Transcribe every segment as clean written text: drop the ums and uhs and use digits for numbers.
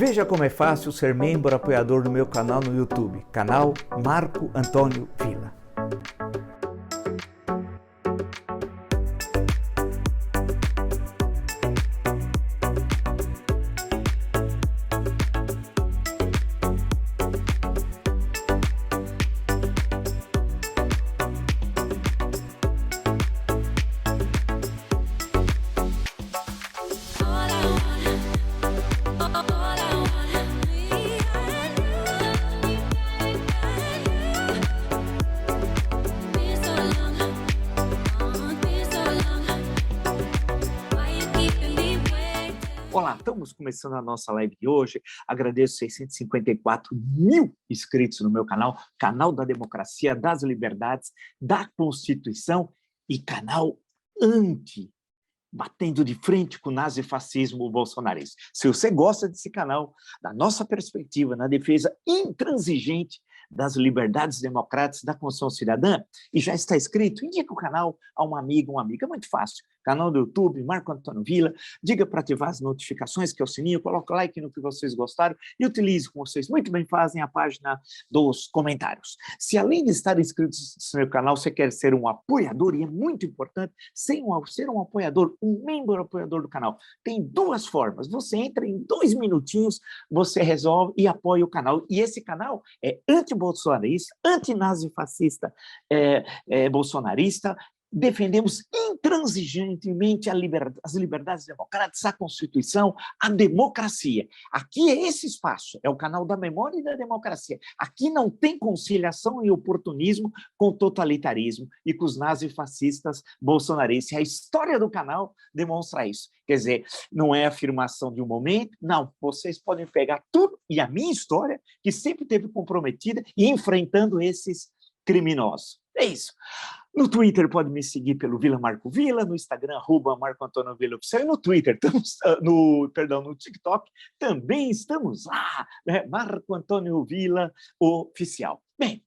Veja como é fácil ser membro apoiador do meu canal no YouTube, canal Marco Antônio Villa. Olá, estamos começando a nossa live de hoje. Agradeço 654 mil inscritos no meu canal, canal da democracia, das liberdades, da Constituição e canal anti, batendo de frente com o nazifascismo bolsonarista. Se você gosta desse canal, da nossa perspectiva na defesa intransigente das liberdades democráticas da Constituição Cidadã, e já está inscrito, indica o canal a um amigo, uma amiga, é muito fácil. Canal do YouTube, Marco Antônio Villa, diga para ativar as notificações, que é o sininho, coloque like no que vocês gostaram e utilize, como vocês muito bem fazem, a página dos comentários. Se além de estar inscrito no meu canal, você quer ser um apoiador, e é muito importante ser um apoiador, um membro apoiador do canal, tem duas formas. Você entra em 2 minutinhos, você resolve e apoia o canal. E esse canal é anti-bolsonarista, anti-nazifascista bolsonarista. Defendemos intransigentemente as liberdades democráticas, a Constituição, a democracia. Aqui é esse espaço, é o canal da memória e da democracia. Aqui não tem conciliação e oportunismo com o totalitarismo e com os nazifascistas bolsonaristas. A história do canal demonstra isso. Quer dizer, não é afirmação de um momento, não. Vocês podem pegar tudo e a minha história, que sempre esteve comprometida e enfrentando esses criminosos. É isso. No Twitter pode me seguir pelo Villa Marco Villa, no Instagram, Marco Antônio Villa Oficial, e no Twitter, no TikTok, também estamos lá, né? Marco Antônio Villa Oficial. Bem,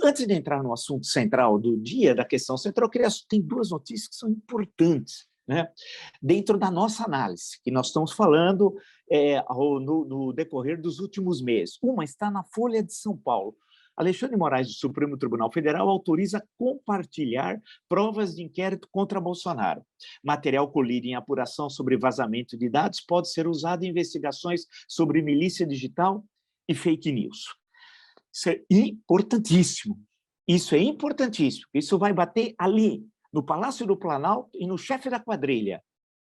antes de entrar no assunto central do dia, da questão central, tem duas notícias que são importantes, né? Dentro da nossa análise, que nós estamos falando no decorrer dos últimos meses. Uma está na Folha de São Paulo. Alexandre de Moraes, do Supremo Tribunal Federal, autoriza compartilhar provas de inquérito contra Bolsonaro. Material colhido em apuração sobre vazamento de dados pode ser usado em investigações sobre milícia digital e fake news. Isso é importantíssimo. Isso é importantíssimo. Isso vai bater ali, no Palácio do Planalto e no chefe da quadrilha,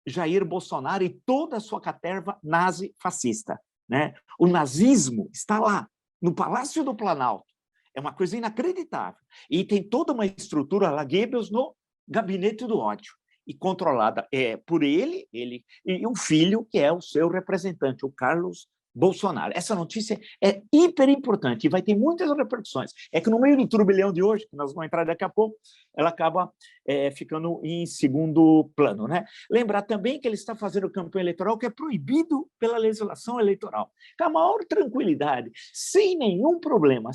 Jair Bolsonaro e toda a sua caterva nazi-fascista, né? O nazismo está lá, no Palácio do Planalto. É uma coisa inacreditável. E tem toda uma estrutura lá, Goebbels, no gabinete do ódio, e controlada por ele e um filho que é o seu representante, o Carlos Bolsonaro. Essa notícia é hiper importante e vai ter muitas repercussões. É que no meio do turbilhão de hoje, que nós vamos entrar daqui a pouco, ela acaba ficando em segundo plano, né? Lembrar também que ele está fazendo campanha eleitoral que é proibido pela legislação eleitoral. Com a maior tranquilidade, sem nenhum problema,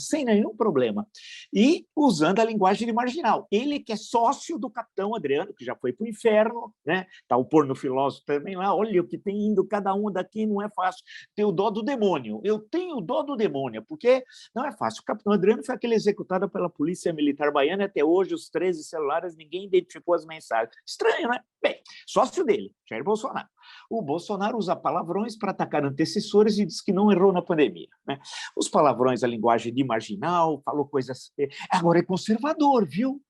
e usando a linguagem de marginal. Ele que é sócio do capitão Adriano, que já foi para o inferno, né? Está o porno filósofo também lá, olha o que tem indo cada um daqui, não é fácil. Tem o dó do demônio, eu tenho dó do demônio, porque não é fácil. O capitão Adriano foi aquele executado pela Polícia Militar Baiana, e até hoje os 13 celulares, ninguém identificou as mensagens. Estranho, né? Bem, sócio dele, Jair Bolsonaro. O Bolsonaro usa palavrões para atacar antecessores e diz que não errou na pandemia, né? Os palavrões, a linguagem de marginal, falou coisas... Agora é conservador, viu?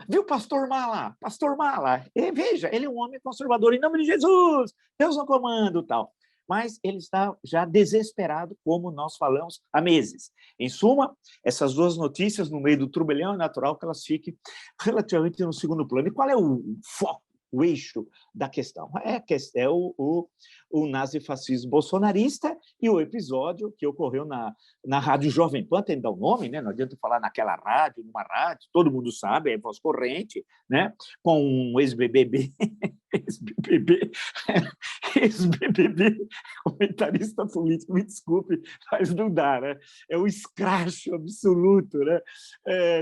Viu, Pastor Mala? Pastor Mala, veja, ele é um homem conservador, em nome de Jesus, Deus no comando, tal. Mas ele está já desesperado, como nós falamos há meses. Em suma, essas duas notícias, no meio do turbilhão, é natural que elas fiquem relativamente no segundo plano. E qual é o foco, o eixo da questão? É o nazifascismo bolsonarista e o episódio que ocorreu na Rádio Jovem Pan, tem que dar o nome, né? Não adianta falar naquela rádio, numa rádio, todo mundo sabe, é voz corrente, né? Com um ex-BBB ex-BBB, ex-BBB, comentarista político, me desculpe, mas não dá, né? É um escracho absoluto, né?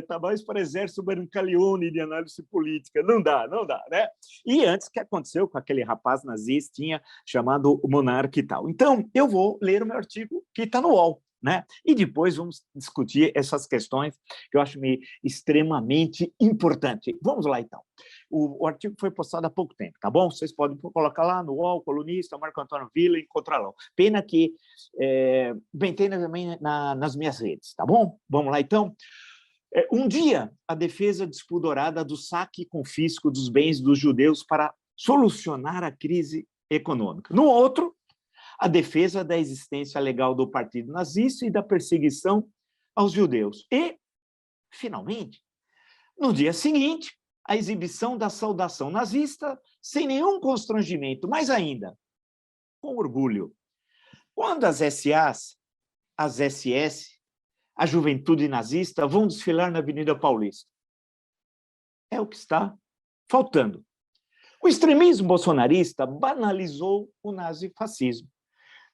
Tá mais para exército Brancaleone de análise política, não dá, né? E antes, o que aconteceu com aquele rapaz nazistinha chamado Monarca e tal. Então, eu vou ler o meu artigo que está no UOL, né? E depois vamos discutir essas questões que eu acho extremamente importante. Vamos lá, então. O artigo foi postado há pouco tempo, tá bom? Vocês podem colocar lá no UOL, colunista, Marco Antônio Villa, encontrar lá. Pena que bem, tem também nas minhas redes, tá bom? Vamos lá, então. Um dia, a defesa despudorada do saque e confisco dos bens dos judeus para solucionar a crise econômica. No outro, a defesa da existência legal do partido nazista e da perseguição aos judeus. E, finalmente, no dia seguinte, a exibição da saudação nazista sem nenhum constrangimento, mas ainda com orgulho. Quando as SAs, as SS, a juventude nazista vão desfilar na Avenida Paulista. É o que está faltando. O extremismo bolsonarista banalizou o nazifascismo.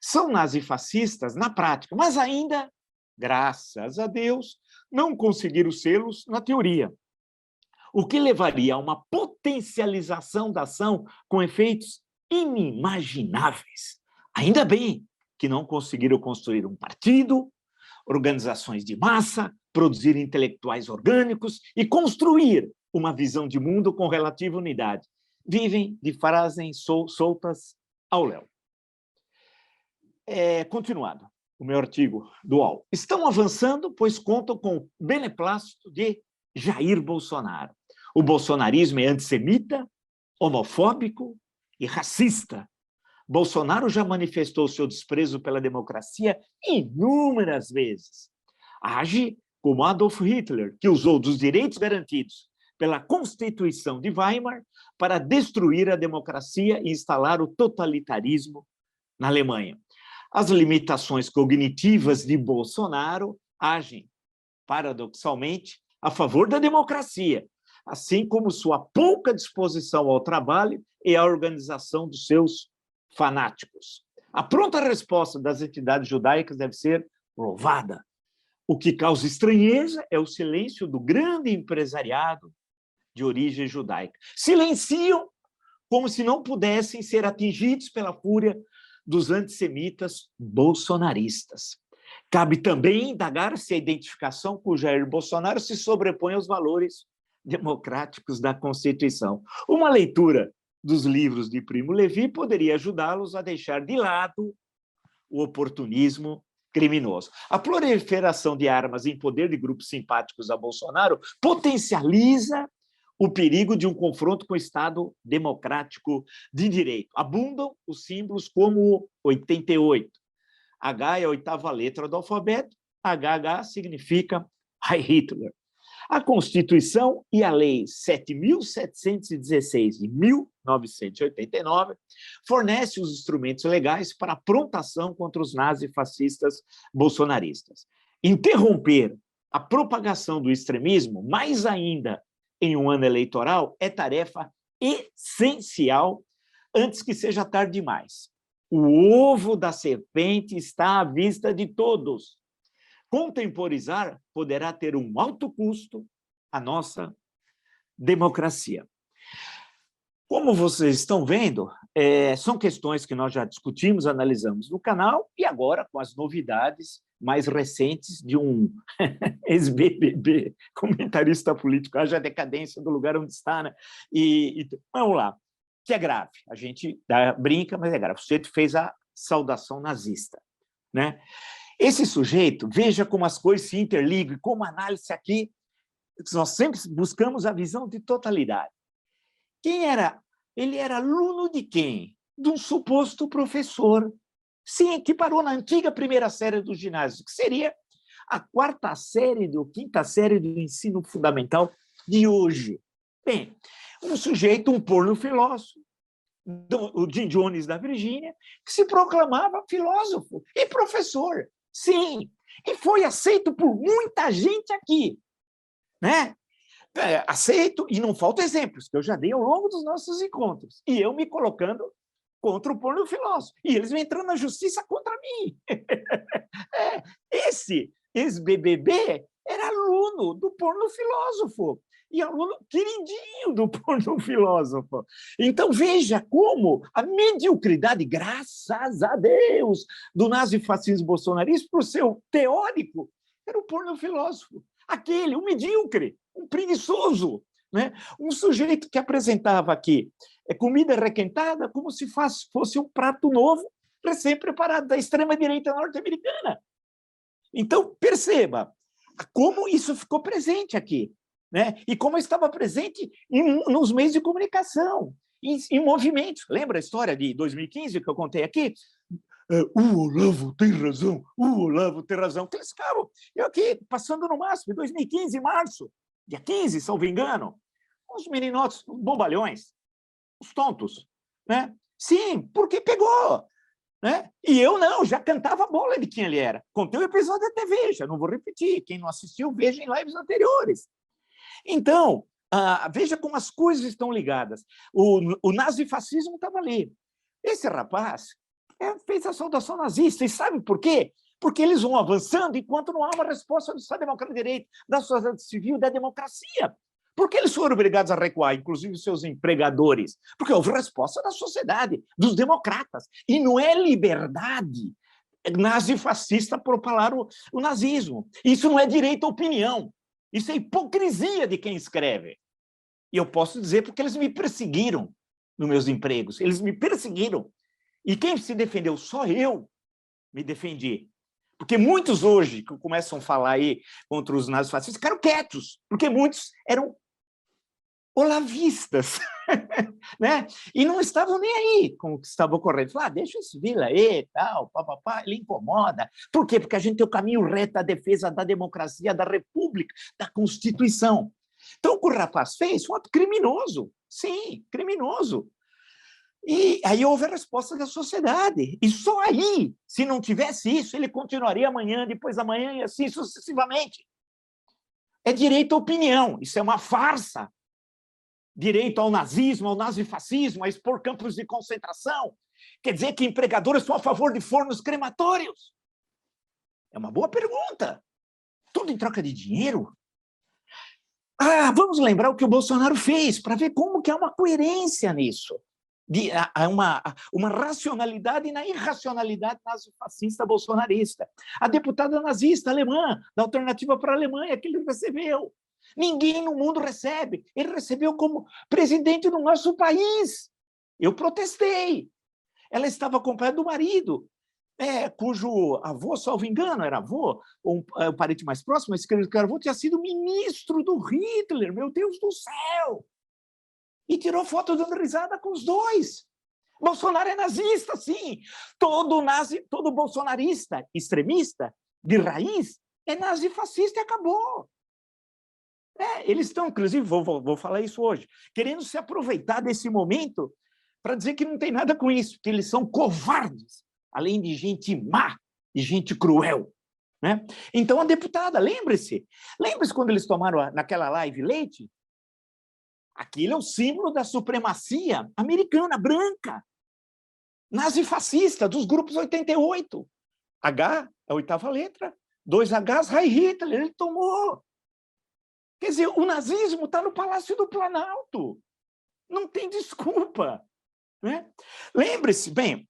São nazifascistas na prática, mas ainda, graças a Deus, não conseguiram sê-los na teoria, o que levaria a uma potencialização da ação com efeitos inimagináveis. Ainda bem que não conseguiram construir um partido, organizações de massa, produzir intelectuais orgânicos e construir uma visão de mundo com relativa unidade. Vivem de frases soltas ao léu. Continuado, o meu artigo do UOL. Estão avançando, pois contam com o beneplácito de Jair Bolsonaro. O bolsonarismo é antissemita, homofóbico e racista. Bolsonaro já manifestou seu desprezo pela democracia inúmeras vezes. Age como Adolf Hitler, que usou dos direitos garantidos pela Constituição de Weimar para destruir a democracia e instalar o totalitarismo na Alemanha. As limitações cognitivas de Bolsonaro agem, paradoxalmente, a favor da democracia, assim como sua pouca disposição ao trabalho e à organização dos seus fanáticos. A pronta resposta das entidades judaicas deve ser louvada. O que causa estranheza é o silêncio do grande empresariado de origem judaica. Silenciam como se não pudessem ser atingidos pela fúria dos antissemitas bolsonaristas. Cabe também indagar se a identificação com Jair Bolsonaro se sobrepõe aos valores democráticos da Constituição. Uma leitura dos livros de Primo Levi poderia ajudá-los a deixar de lado o oportunismo criminoso. A proliferação de armas em poder de grupos simpáticos a Bolsonaro potencializa o perigo de um confronto com o Estado democrático de direito. Abundam os símbolos como o 88. H é a oitava letra do alfabeto, HH significa Heil Hitler. A Constituição e a Lei 7.716 de 1989 fornecem os instrumentos legais para a prontação contra os nazifascistas bolsonaristas. Interromper a propagação do extremismo, mais ainda em um ano eleitoral, é tarefa essencial antes que seja tarde demais. O ovo da serpente está à vista de todos. Contemporizar poderá ter um alto custo à nossa democracia. Como vocês estão vendo, são questões que nós já discutimos, analisamos no canal, e agora com as novidades mais recentes de um ex-BBB, comentarista político, haja a decadência do lugar onde está, né? Vamos lá, que é grave, a gente brinca, mas é grave. O sujeito fez a saudação nazista, né? Esse sujeito, veja como as coisas se interligam, e como a análise aqui, nós sempre buscamos a visão de totalidade. Quem era? Ele era aluno de quem? De um suposto professor. Sim, que parou na antiga primeira série do ginásio, que seria a quarta série ou quinta série do ensino fundamental de hoje. Bem, um sujeito, um porno-filósofo, o Jim Jones da Virgínia, que se proclamava filósofo e professor. Sim, e foi aceito por muita gente aqui, né? aceito, e não faltam exemplos, que eu já dei ao longo dos nossos encontros, e eu me colocando contra o pornofilósofo, e eles vão entrando na justiça contra mim. Esse ex-BBB era aluno do pornofilósofo, e aluno queridinho do pornofilósofo. Então, veja como a mediocridade, graças a Deus, do nazifascismo bolsonarista, para o seu teórico, era o pornofilósofo. Aquele, um medíocre, um preguiçoso, né? Um sujeito que apresentava aqui comida requentada como se fosse um prato novo, recém-preparado, da extrema-direita norte-americana. Então, perceba como isso ficou presente aqui, né? E como estava presente nos meios de comunicação, em movimentos. Lembra a história de 2015 que eu contei aqui? O Olavo tem razão, o Olavo tem razão. Aqueles caras, eu aqui, passando no máximo, em 2015, em março, dia 15, salvo engano, uns meninotes, uns bobalhões, os tontos, né? Sim, porque pegou, né? E eu não, já cantava a bola de quem ele era. Contei o episódio da TV, já não vou repetir. Quem não assistiu, veja em lives anteriores. Então, veja como as coisas estão ligadas. O nazifascismo estava ali. Esse rapaz fez a saudação nazista. E sabe por quê? Porque eles vão avançando enquanto não há uma resposta do Estado Democrático de Direito, da sociedade civil e da democracia. Por que eles foram obrigados a recuar, inclusive os seus empregadores? Porque houve resposta da sociedade, dos democratas. E não é liberdade nazifascista propalar o nazismo. Isso não é direito à opinião. Isso é hipocrisia de quem escreve. E eu posso dizer porque eles me perseguiram nos meus empregos. Eles me perseguiram. E quem se defendeu? Só eu me defendi. Porque muitos hoje que começam a falar aí contra os nazifascistas ficaram quietos, porque muitos eram olavistas, né? E não estavam nem aí com o que estava ocorrendo. Falaram, deixa esse Vila aí, tal, papapá, ele incomoda. Por quê? Porque a gente tem o caminho reto à defesa da democracia, da república, da Constituição. Então, o que o rapaz fez foi um ato criminoso. Sim, criminoso. E aí houve a resposta da sociedade. E só aí, se não tivesse isso, ele continuaria amanhã, depois da manhã e assim sucessivamente. É direito à opinião. Isso é uma farsa. Direito ao nazismo, ao nazifascismo, a expor campos de concentração. Quer dizer que empregadores são a favor de fornos crematórios? É uma boa pergunta. Tudo em troca de dinheiro? Vamos lembrar o que o Bolsonaro fez, para ver como que há uma coerência nisso. Há uma racionalidade na irracionalidade nazifascista bolsonarista. A deputada nazista alemã, da Alternativa para a Alemanha, que ele recebeu. Ninguém no mundo recebe. Ele recebeu como presidente do nosso país. Eu protestei. Ela estava acompanhada do marido, cujo avô, salvo engano, era avô, ou um parente mais próximo, mas que avô tinha sido ministro do Hitler, meu Deus do céu! E tirou foto dando risada com os dois. Bolsonaro é nazista, sim. Todo bolsonarista extremista, de raiz, é nazifascista e acabou. Eles estão, inclusive, vou falar isso hoje, querendo se aproveitar desse momento para dizer que não tem nada com isso, que eles são covardes, além de gente má e gente cruel. Né? Então, a deputada, lembre-se quando eles tomaram naquela live leite? Aquilo é o símbolo da supremacia americana, branca, nazifascista, dos grupos 88. H, a oitava letra, 2 Hs, Heil Hitler, ele tomou. Quer dizer, o nazismo está no Palácio do Planalto. Não tem desculpa. Né? Lembre-se, bem,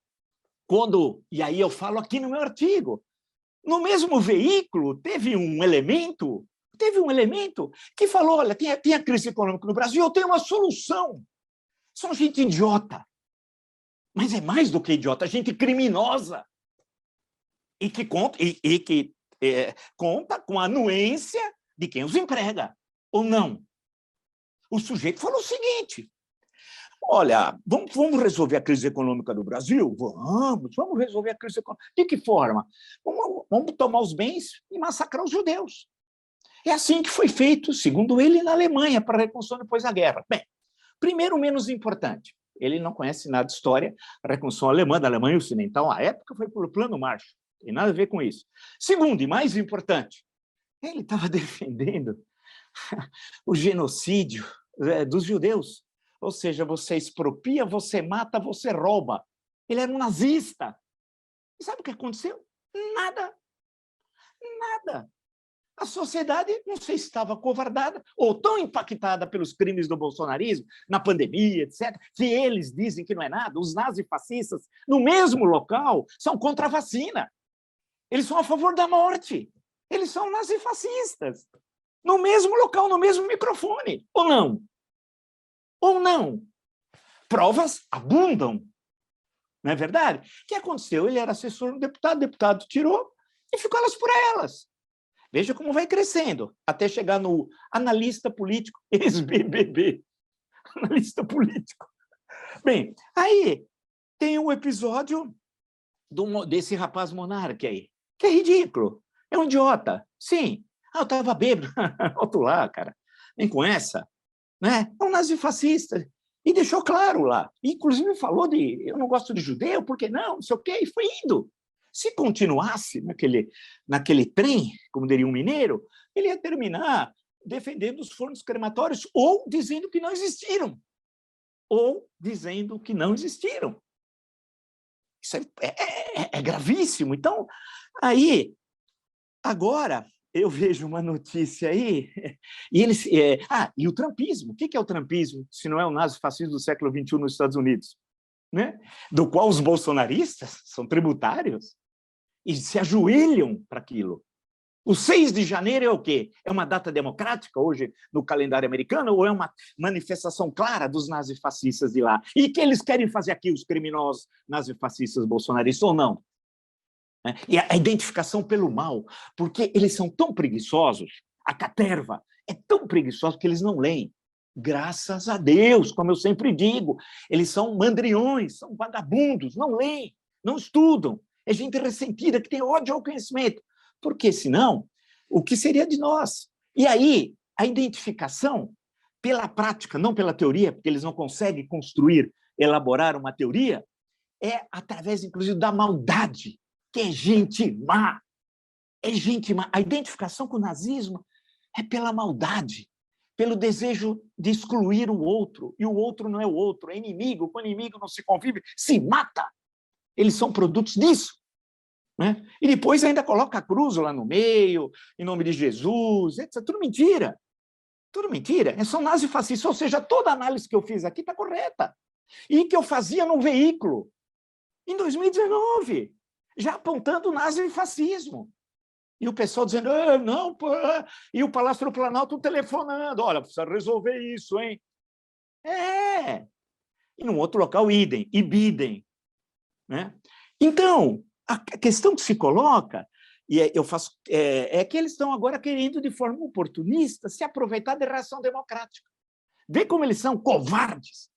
e aí eu falo aqui no meu artigo, no mesmo veículo teve um elemento que falou, olha, tem a crise econômica no Brasil, eu tenho uma solução. São gente idiota. Mas é mais do que idiota, gente criminosa. E que conta com a anuência de quem os emprega, ou não. O sujeito falou o seguinte, olha, vamos resolver a crise econômica do Brasil? Vamos resolver a crise econômica. De que forma? Vamos tomar os bens e massacrar os judeus. É assim que foi feito, segundo ele, na Alemanha, para a reconstrução depois da guerra. Bem, primeiro, menos importante, ele não conhece nada de história, a reconstrução alemã, da Alemanha Ocidental, à época foi pelo Plano Marshall, tem nada a ver com isso. Segundo, e mais importante, ele estava defendendo o genocídio dos judeus. Ou seja, você expropria, você mata, você rouba. Ele era um nazista. E sabe o que aconteceu? Nada. Nada. A sociedade, não sei se estava acovardada ou tão impactada pelos crimes do bolsonarismo, na pandemia, etc., que eles dizem que não é nada. Os nazifascistas, no mesmo local, são contra a vacina. Eles são a favor da morte. Eles são nazifascistas. No mesmo local, no mesmo microfone. Ou não? Ou não? Provas abundam. Não é verdade? O que aconteceu? Ele era assessor do deputado, o deputado tirou e ficou elas por elas. Veja como vai crescendo, até chegar no analista político, ex-BBB. Analista político. Bem, aí tem um episódio desse rapaz monarca aí, que é ridículo. É um idiota. Sim. Eu estava bêbado. Outro lá, cara. Nem com essa. Né? É um nazifascista. E deixou claro lá. Inclusive falou de eu não gosto de judeu, por que não? Não sei o quê. E foi indo. Se continuasse naquele trem, como diria um mineiro, ele ia terminar defendendo os fornos crematórios ou dizendo que não existiram. Ou dizendo que não existiram. Isso é gravíssimo. Então, aí, agora, eu vejo uma notícia aí, e eles... e o trumpismo. O que é o trumpismo, se não é o nazifascismo do século XXI nos Estados Unidos? Né? Do qual os bolsonaristas são tributários e se ajoelham para aquilo. O 6 de janeiro é o quê? É uma data democrática hoje no calendário americano ou é uma manifestação clara dos nazifascistas de lá? E que eles querem fazer aqui, os criminosos nazifascistas bolsonaristas, ou não? E a identificação pelo mal, porque eles são tão preguiçosos, a caterva é tão preguiçosa que eles não leem. Graças a Deus, como eu sempre digo, eles são mandriões, são vagabundos, não leem, não estudam. É gente ressentida que tem ódio ao conhecimento. Porque, senão, o que seria de nós? E aí, a identificação pela prática, não pela teoria, porque eles não conseguem construir, elaborar uma teoria, é através, inclusive, da maldade, que é gente má. É gente má. A identificação com o nazismo é pela maldade, pelo desejo de excluir o outro, e o outro não é o outro, é inimigo, com inimigo não se convive, se mata. Eles são produtos disso. Né? E depois ainda coloca a cruz lá no meio, em nome de Jesus, etc. Tudo mentira. Tudo mentira. São nazifascistas, ou seja, toda a análise que eu fiz aqui está correta. E que eu fazia no veículo, em 2019, já apontando o nazifascismo. E o pessoal dizendo, não, pô. E o Palácio do Planalto telefonando, olha, precisa resolver isso, hein? E num outro local, idem, e bidem. Né? Então, a questão que se coloca, é que eles estão agora querendo, de forma oportunista, se aproveitar da reação democrática. Vê como eles são covardes.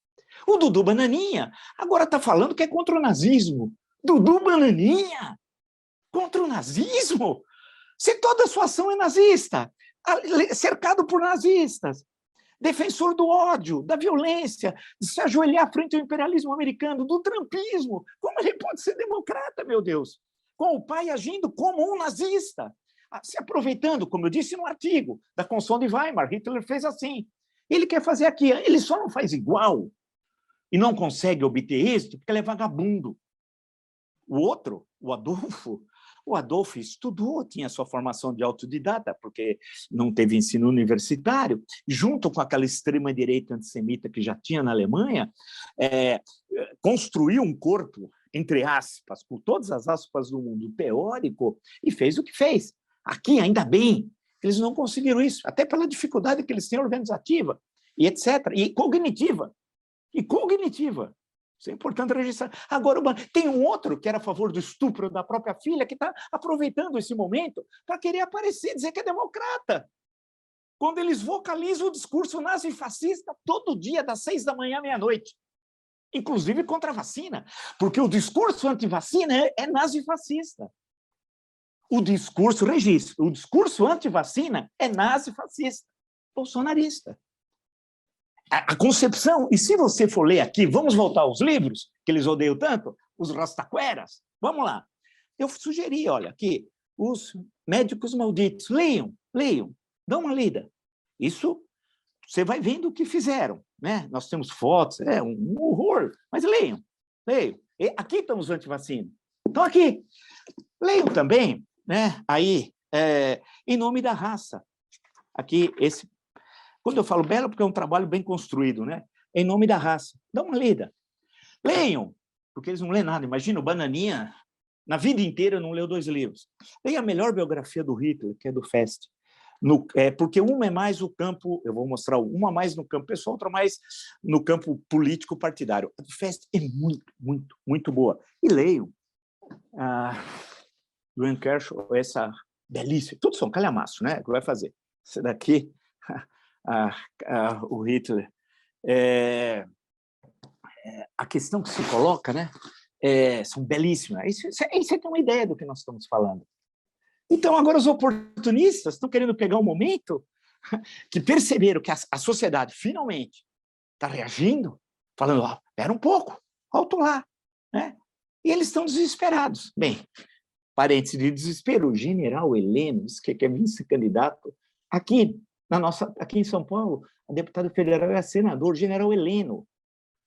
O Dudu Bananinha agora está falando que é contra o nazismo. Dudu Bananinha? Contra o nazismo? Se toda a sua ação é nazista, cercado por nazistas, defensor do ódio, da violência, de se ajoelhar frente ao imperialismo americano, do trumpismo. Como ele pode ser democrata, meu Deus? Com o pai agindo como um nazista, se aproveitando, como eu disse no artigo, da Constituição de Weimar, Hitler fez assim. Ele quer fazer aqui, ele só não faz igual e não consegue obter êxito porque ele é vagabundo. O outro, o Adolfo estudou, tinha sua formação de autodidata, porque não teve ensino universitário, junto com aquela extrema-direita antissemita que já tinha na Alemanha, construiu um corpo, entre aspas, com todas as aspas do mundo teórico, e fez o que fez. Aqui, ainda bem, eles não conseguiram isso, até pela dificuldade que eles têm organizativa, e etc., e cognitiva. Isso é importante registrar. Agora, tem um outro que era a favor do estupro da própria filha, que está aproveitando esse momento para querer aparecer, dizer que é democrata. Quando eles vocalizam o discurso nazifascista todo dia, das 6 da manhã à meia-noite. Inclusive contra a vacina. Porque o discurso antivacina é nazifascista. O discurso antivacina é nazifascista, bolsonarista. A concepção, e se você for ler aqui, vamos voltar aos livros, que eles odeiam tanto, os rastaqueras, vamos lá. Eu sugeri, olha, aqui, os médicos malditos, leiam, dão uma lida. Isso você vai vendo o que fizeram, né? Nós temos fotos, é um horror, mas leiam. E aqui estão os antivacina. Estão aqui. Leiam também, né? Aí, Em Nome da Raça. Aqui, quando eu falo belo, porque é um trabalho bem construído, né? Em Nome da Raça. Dá uma lida. Leiam, porque eles não lêem nada. Imagina, o Bananinha, na vida inteira, não leu 2 livros. Leia a melhor biografia do Hitler, que é do Fest. Porque uma é mais o campo, eu vou mostrar uma mais no campo pessoal, outra mais no campo político partidário. A do Fest é muito, muito, muito boa. E leiam do Ian Kershaw, essa belíssima, tudo são calhamaço, né? O que vai fazer? Esse daqui, o Hitler. A questão que se coloca, né? São belíssimas. Isso é ter uma ideia do que nós estamos falando. Então, agora os oportunistas estão querendo pegar um momento que perceberam que a sociedade finalmente está reagindo, falando, espera um pouco, alto lá, né? E eles estão desesperados. Bem, parênteses de desespero, o general Heleno, que é vice-candidato, aqui em São Paulo, a deputada federal é a senador, general Heleno.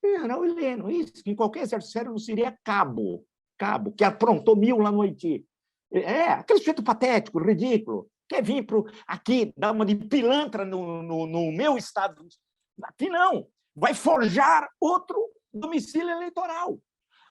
General Heleno, isso, que em qualquer exército sério não seria cabo, que aprontou 1000 lá no Haiti. Aquele sujeito patético, ridículo, quer vir aqui dar uma de pilantra no meu estado. Aqui não, vai forjar outro domicílio eleitoral,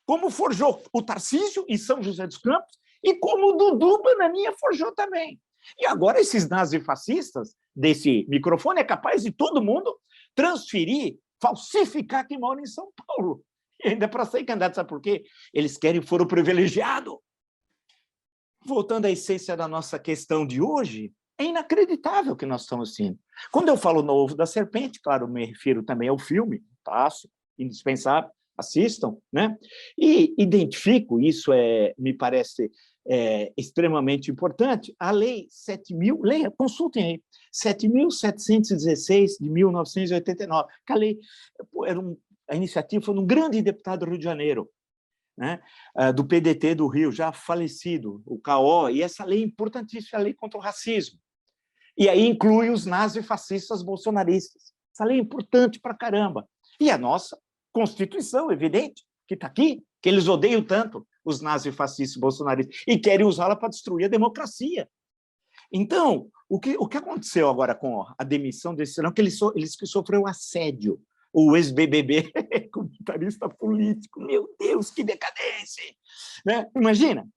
como forjou o Tarcísio em São José dos Campos e como o Dudu Bananinha forjou também. E agora esses nazifascistas desse microfone é capaz de todo mundo transferir, falsificar quem mora em São Paulo. E ainda para ser candidato, sabe por quê? Eles querem foro privilegiado. Voltando à essência da nossa questão de hoje, é inacreditável o que nós estamos assistindo. Quando eu falo no Ovo da Serpente, claro, me refiro também ao filme, fácil, indispensável, assistam, né? E identifico, isso me parece extremamente importante, a Lei 7.000, leia, consultem aí, 7.716 de 1989, que a lei, a iniciativa foi de um grande deputado do Rio de Janeiro, né, do PDT do Rio, já falecido, o CAO, e essa lei é importantíssima, a lei contra o racismo. E aí inclui os nazifascistas bolsonaristas. Essa lei é importante para caramba. E a nossa Constituição, evidente, que está aqui, que eles odeiam tanto, os nazifascistas bolsonaristas, e querem usá-la para destruir a democracia. Então, o que aconteceu agora com a demissão desse cidadão? Que eles que sofreu assédio. O ex-BBB, comentarista político, meu Deus, que decadência! Né? Imagina,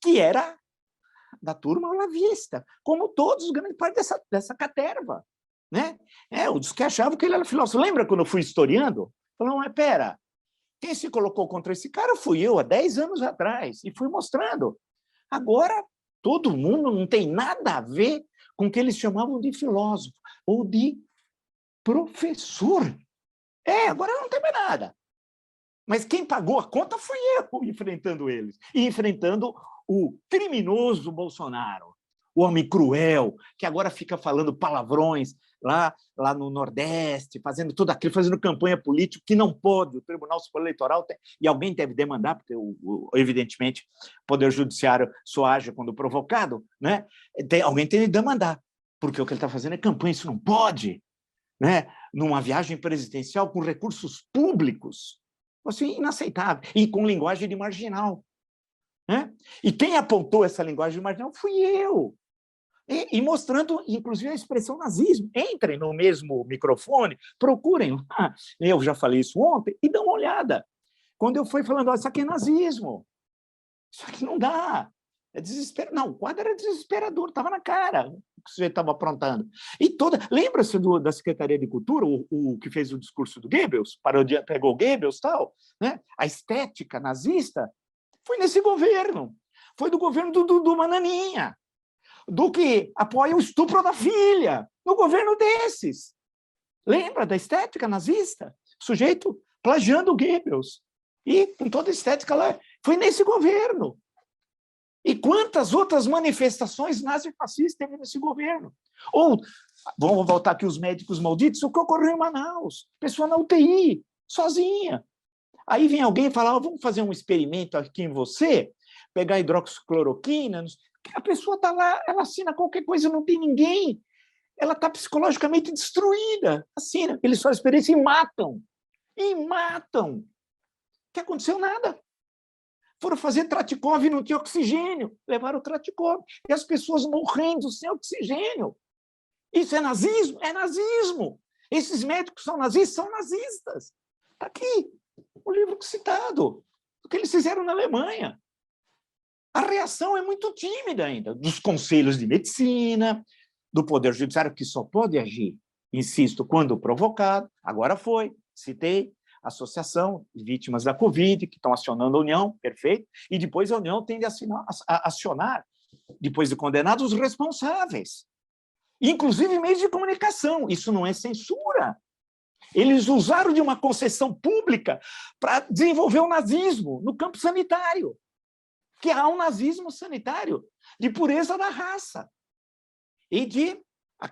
que era da turma olavista, como todos os grandes partes dessa caterva. Né? Os que achavam que ele era filósofo. Lembra quando eu fui historiando? Falaram, mas pera, quem se colocou contra esse cara fui eu, há 10 anos atrás, e fui mostrando. Agora, todo mundo não tem nada a ver com o que eles chamavam de filósofo ou de professor. Agora não tem mais nada. Mas quem pagou a conta fui eu, enfrentando eles. E enfrentando o criminoso Bolsonaro, o homem cruel, que agora fica falando palavrões lá no Nordeste, fazendo tudo aquilo, fazendo campanha política, que não pode, o Tribunal Superior Eleitoral tem, e alguém deve demandar, porque, evidentemente, o Poder Judiciário só age quando provocado, né? Alguém tem de demandar, porque o que ele está fazendo é campanha, isso não pode. Né? Numa viagem presidencial com recursos públicos, assim, inaceitável, e com linguagem de marginal. Né? E quem apontou essa linguagem de marginal fui eu. E mostrando, inclusive, a expressão nazismo. Entrem no mesmo microfone, procurem lá, eu já falei isso ontem, e dão uma olhada. Quando eu fui falando, isso aqui é nazismo, isso aqui não dá. É desespero. Não, o quadro era desesperador, estava na cara o que o sujeito estava aprontando. E lembra-se da Secretaria de Cultura, o que fez o discurso do Goebbels, pegou o Goebbels e tal, né? A estética nazista foi nesse governo. Foi do governo do Bananinha, do que apoia o estupro da filha, no governo desses. Lembra da estética nazista? O sujeito plagiando o Goebbels. E com toda a estética lá, foi nesse governo. E quantas outras manifestações nazifascistas teve nesse governo? Ou, vamos voltar aqui os médicos malditos, o que ocorreu em Manaus? Pessoa na UTI, sozinha. Aí vem alguém e fala, vamos fazer um experimento aqui em você, pegar hidroxicloroquina, a pessoa está lá, ela assina qualquer coisa, não tem ninguém ela está psicologicamente destruída. Assim, né? Eles fazem experiência e matam. E matam. O que aconteceu? Nada. Foram fazer Tratikov e não tinha oxigênio. Levaram o Tratikov. E as pessoas morrendo sem oxigênio. Isso é nazismo? É nazismo. Esses médicos são nazistas? São nazistas. Está aqui o livro citado. O que eles fizeram na Alemanha. A reação é muito tímida ainda, dos conselhos de medicina, do Poder Judiciário, que só pode agir, insisto, quando provocado. Agora foi, citei, Associação de Vítimas da Covid, que estão acionando a União, perfeito, e depois a União tende a acionar, depois de condenados, os responsáveis. Inclusive meios de comunicação. Isso não é censura. Eles usaram de uma concessão pública para desenvolver o nazismo no campo sanitário, que há um nazismo sanitário de pureza da raça e de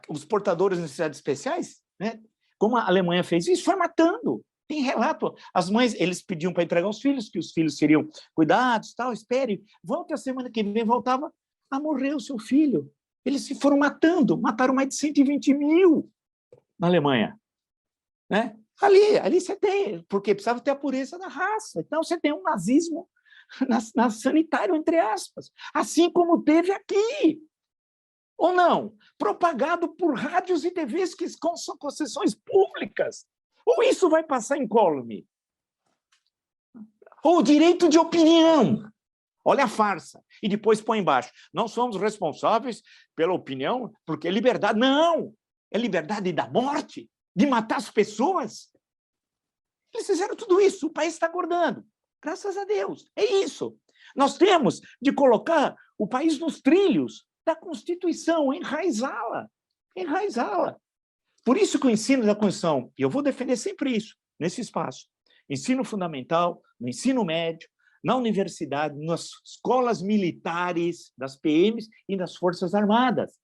os portadores de necessidades especiais, né? Como a Alemanha fez isso, foi matando. Tem relato. As mães, eles pediam para entregar os filhos, que os filhos seriam cuidados, tal, espere, volte a semana que vem, voltava, morreu o seu filho. Eles se foram matando, mataram mais de 120 mil na Alemanha. Né? Ali você tem, porque precisava ter a pureza da raça. Então, você tem um nazismo na sanitário, entre aspas, assim como teve aqui. Ou não? Propagado por rádios e TVs que são concessões públicas. Ou isso vai passar incólume? Ou direito de opinião. Olha a farsa. E depois põe embaixo. Não somos responsáveis pela opinião, porque é liberdade. Não! É liberdade da morte, de matar as pessoas. Eles fizeram tudo isso. O país está acordando. Graças a Deus. É isso. Nós temos de colocar o país nos trilhos da Constituição, enraizá-la. Enraizá-la. Por isso que o ensino da Constituição, e eu vou defender sempre isso, nesse espaço, ensino fundamental, no ensino médio, na universidade, nas escolas militares, das PMs e das Forças Armadas.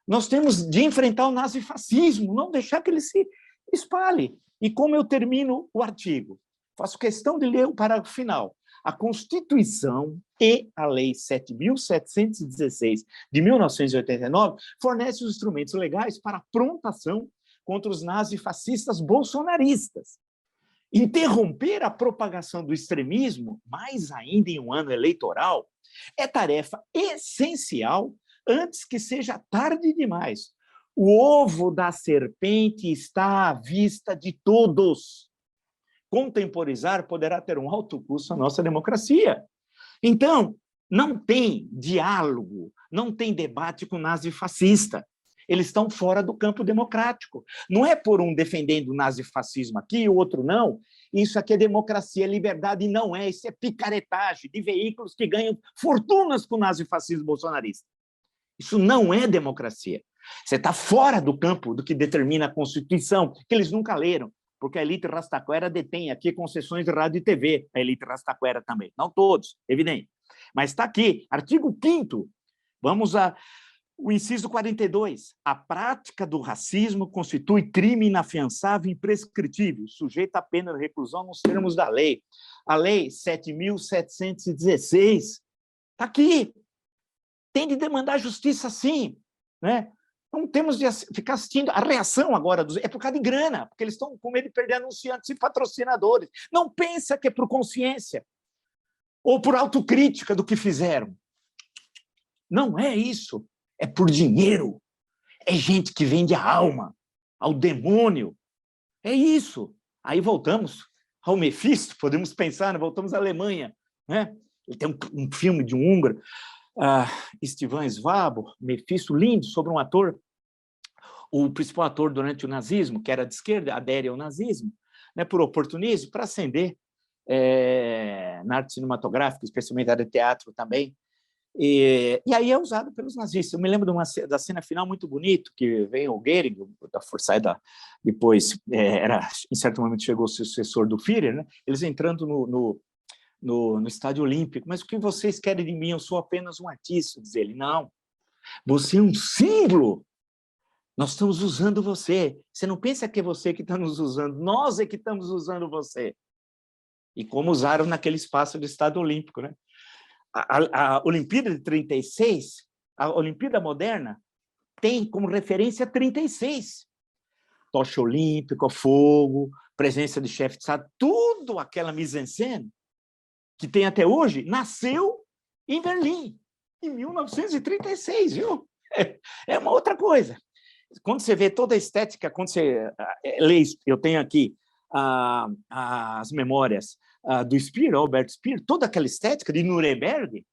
Nós temos de enfrentar o nazifascismo, não deixar que ele se espalhe. E como eu termino o artigo? Faço questão de ler o parágrafo final. A Constituição e a Lei 7.716 de 1989 fornecem os instrumentos legais para a pronta ação contra os nazifascistas bolsonaristas. Interromper a propagação do extremismo, mais ainda em um ano eleitoral, é tarefa essencial antes que seja tarde demais. O ovo da serpente está à vista de todos. Contemporizar poderá ter um alto custo à nossa democracia. Então, não tem diálogo, não tem debate com o nazifascista. Eles estão fora do campo democrático. Não é por um defendendo o nazifascismo aqui e o outro não. Isso aqui é democracia, é liberdade, e não é. Isso é picaretagem de veículos que ganham fortunas com o nazifascismo bolsonarista. Isso não é democracia. Você está fora do campo do que determina a Constituição, que eles nunca leram, porque a elite rastaquera detém aqui concessões de rádio e TV, a elite rastaquera também. Não todos, evidente. Mas está aqui, artigo 5º, vamos ao inciso 42. A prática do racismo constitui crime inafiançável e imprescritível, sujeito à pena de reclusão nos termos da lei. A lei 7.716 está aqui. Tem de demandar justiça, sim, né? Não temos de ficar assistindo. A reação agora é por causa de grana, porque eles estão com medo de perder anunciantes e patrocinadores. Não pensa que é por consciência ou por autocrítica do que fizeram. Não é isso. É por dinheiro. É gente que vende a alma ao demônio. É isso. Aí voltamos ao Mefisto, podemos pensar, né? Voltamos à Alemanha, né? Ele tem um filme de um húngaro, Istvan Svabo, Mefisto, lindo, sobre um ator, o principal ator durante o nazismo, que era de esquerda, adere ao nazismo, né, por oportunismo, para ascender na arte cinematográfica, especialmente na área de teatro também, e aí é usado pelos nazistas. Eu me lembro da cena final muito bonito, que vem o Goering, da Força depois, em certo momento chegou o sucessor do Führer, né, eles entrando no Estádio Olímpico. Mas o que vocês querem de mim? Eu sou apenas um artista, diz ele. Não, você é um símbolo. Nós estamos usando você. Você não pensa que é você que está nos usando, nós é que estamos usando você. E como usaram naquele espaço do Estádio Olímpico, né? A Olimpíada de 36, a Olimpíada moderna, tem como referência 36. Tocha olímpica, fogo, presença de chefe de Estado, tudo aquela mise-en-scène que tem até hoje, nasceu em Berlim, em 1936, viu? É uma outra coisa. Quando você vê toda a estética, quando você lê, eu tenho aqui as memórias do Speer, Albert Speer, toda aquela estética de Nuremberg,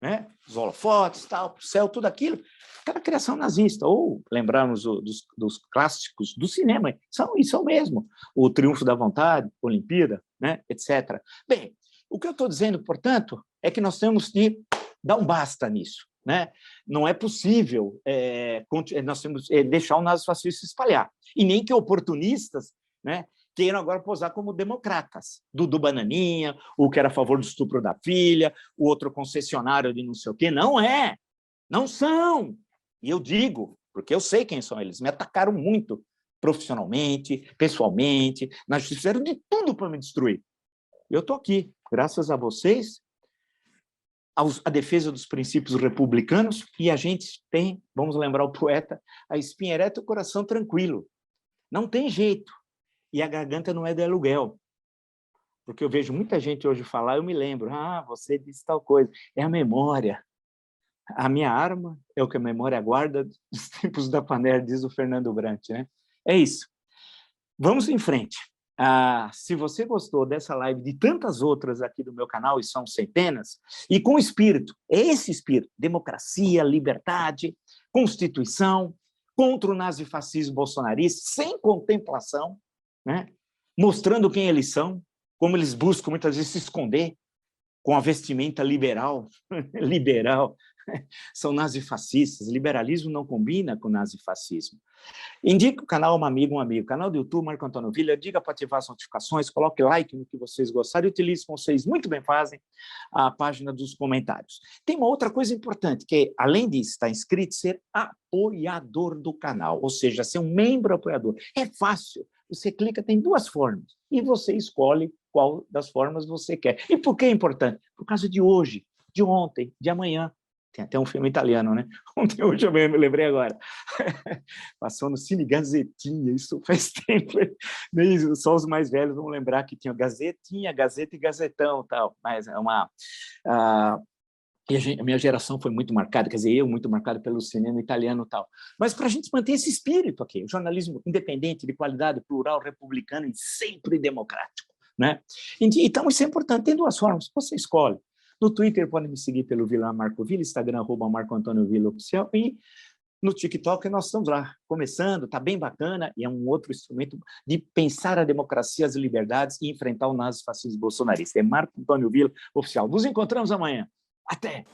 né? Os holofotes, tal, o céu, tudo aquilo, aquela criação nazista. Ou lembrarmos dos clássicos do cinema, são mesmo. O Triunfo da Vontade, Olimpíada, né? Etc. Bem, o que eu estou dizendo, portanto, é que nós temos de dar um basta nisso. Né? Não é possível nós temos deixar o nazifascismo se espalhar. E nem que oportunistas, né, queiram agora posar como democratas. Dudu Bananinha, o que era a favor do estupro da filha, o outro concessionário de não sei o quê. Não é. Não são. E eu digo, porque eu sei quem são eles. Me atacaram muito, profissionalmente, pessoalmente, na justiça, fizeram de tudo para me destruir. Eu estou aqui, graças a vocês, a defesa dos princípios republicanos, e a gente tem, vamos lembrar o poeta, a espinha ereta e o coração tranquilo. Não tem jeito. E a garganta não é de aluguel. Porque eu vejo muita gente hoje falar, eu me lembro, você disse tal coisa. É a memória. A minha arma é o que a memória guarda dos tempos da Panera, diz o Fernando Brant, né? É isso. Vamos em frente. Se você gostou dessa live, de tantas outras aqui do meu canal, e são centenas, e com espírito, é esse espírito, democracia, liberdade, constituição, contra o nazifascismo bolsonarista, sem contemplação, né? Mostrando quem eles são, como eles buscam muitas vezes se esconder com a vestimenta liberal, são nazifascistas, liberalismo não combina com nazifascismo. Indique o canal a uma amiga, um amigo. Canal do YouTube, Marco Antônio Villa. Diga para ativar as notificações, coloque like no que vocês gostarem e utilize, como vocês muito bem fazem, a página dos comentários. Tem uma outra coisa importante, que é, além de estar inscrito, ser apoiador do canal, ou seja, ser um membro apoiador. É fácil. Você clica, tem duas formas, e você escolhe qual das formas você quer. E por que é importante? Por causa de hoje, de ontem, de amanhã. Tem até um filme italiano, né? Ontem, hoje eu me lembrei agora. Passou no Cine Gazetinha, isso faz tempo. Só os mais velhos vão lembrar que tinha Gazetinha, Gazeta e Gazetão, tal. Mas é uma... a minha geração foi muito marcada, quer dizer, eu muito marcado pelo cinema italiano e tal. Mas para a gente manter esse espírito aqui, o jornalismo independente, de qualidade, plural, republicano e sempre democrático, né? Então, isso é importante. Tem duas formas, você escolhe. No Twitter, pode me seguir pelo Vila Marco Villa, Instagram, @Marco Antônio Villa Oficial, e no TikTok nós estamos lá, começando, está bem bacana, e é um outro instrumento de pensar a democracia, as liberdades e enfrentar o nazifascismo bolsonarista. É Marco Antônio Villa Oficial. Nos encontramos amanhã. Até!